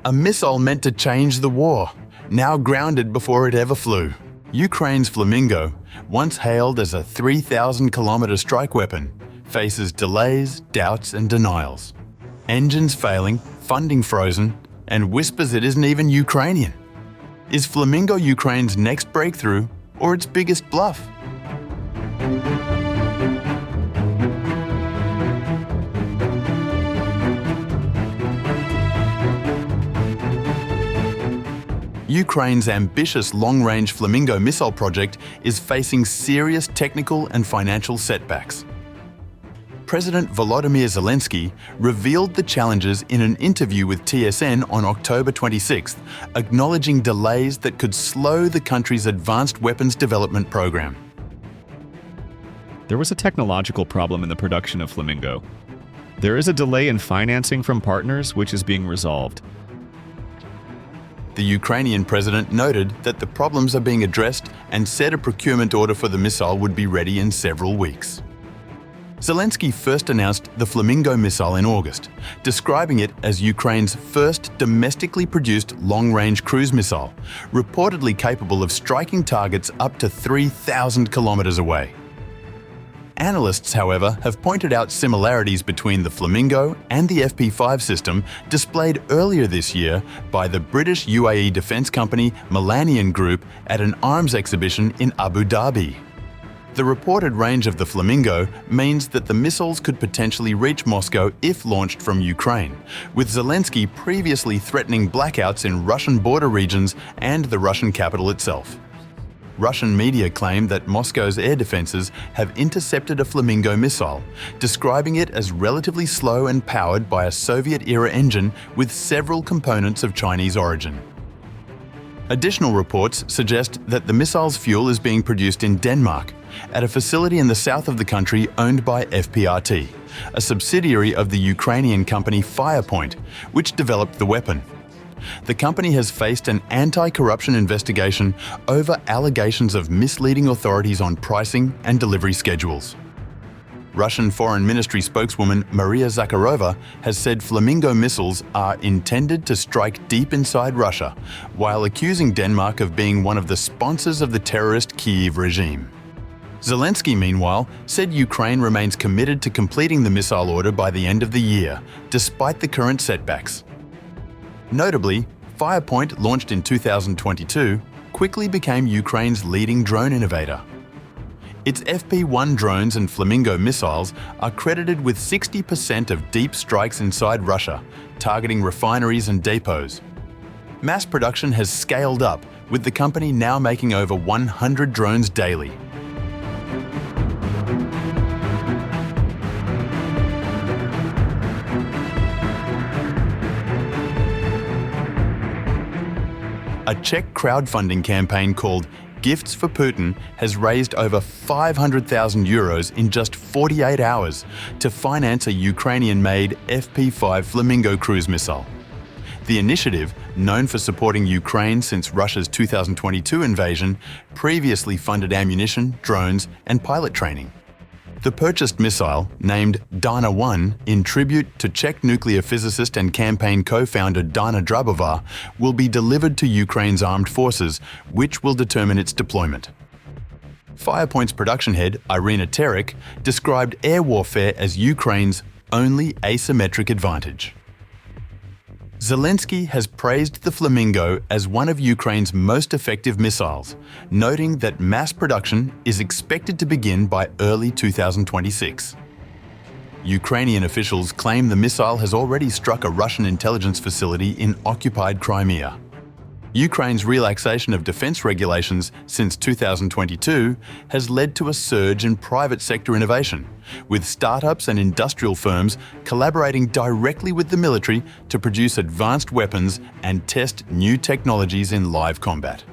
A missile meant to change the war, now grounded before it ever flew. Ukraine's Flamingo, once hailed as a 3,000-kilometer strike weapon, faces delays, doubts and denials. Engines failing, funding frozen, and whispers it isn't even Ukrainian. Is Flamingo Ukraine's next breakthrough or its biggest bluff? Ukraine's ambitious long-range Flamingo missile project is facing serious technical and financial setbacks. President Volodymyr Zelensky revealed the challenges in an interview with TSN on October 26th, acknowledging delays that could slow the country's advanced weapons development program. There was a technological problem in the production of Flamingo. There is a delay in financing from partners, which is being resolved. The Ukrainian president noted that the problems are being addressed and said a procurement order for the missile would be ready in several weeks. Zelensky first announced the Flamingo missile in August, describing it as Ukraine's first domestically produced long-range cruise missile, reportedly capable of striking targets up to 3,000 kilometers away. Analysts, however, have pointed out similarities between the Flamingo and the FP5 system displayed earlier this year by the British-UAE defense company Millennium Group at an arms exhibition in Abu Dhabi. The reported range of the Flamingo means that the missiles could potentially reach Moscow if launched from Ukraine, with Zelensky previously threatening blackouts in Russian border regions and the Russian capital itself. Russian media claim that Moscow's air defenses have intercepted a Flamingo missile, describing it as relatively slow and powered by a Soviet-era engine with several components of Chinese origin. Additional reports suggest that the missile's fuel is being produced in Denmark, at a facility in the south of the country owned by FPRT, a subsidiary of the Ukrainian company Firepoint, which developed the weapon. The company has faced an anti-corruption investigation over allegations of misleading authorities on pricing and delivery schedules. Russian Foreign Ministry spokeswoman Maria Zakharova has said Flamingo missiles are intended to strike deep inside Russia, while accusing Denmark of being one of the sponsors of the terrorist Kyiv regime. Zelensky, meanwhile, said Ukraine remains committed to completing the missile order by the end of the year, despite the current setbacks. Notably, Firepoint, launched in 2022, quickly became Ukraine's leading drone innovator. Its FP1 drones and Flamingo missiles are credited with 60% of deep strikes inside Russia, targeting refineries and depots. Mass production has scaled up, with the company now making over 100 drones daily. A Czech crowdfunding campaign called Gifts for Putin has raised over 500,000 euros in just 48 hours to finance a Ukrainian-made FP5 Flamingo cruise missile. The initiative, known for supporting Ukraine since Russia's 2022 invasion, previously funded ammunition, drones, and pilot training. The purchased missile, named Dana 1 in tribute to Czech nuclear physicist and campaign co-founder Dana Drabová, will be delivered to Ukraine's armed forces, which will determine its deployment. Firepoint's production head, Irina Terek, described air warfare as Ukraine's only asymmetric advantage. Zelensky has praised the Flamingo as one of Ukraine's most effective missiles, noting that mass production is expected to begin by early 2026. Ukrainian officials claim the missile has already struck a Russian intelligence facility in occupied Crimea. Ukraine's relaxation of defense regulations since 2022 has led to a surge in private sector innovation, with startups and industrial firms collaborating directly with the military to produce advanced weapons and test new technologies in live combat.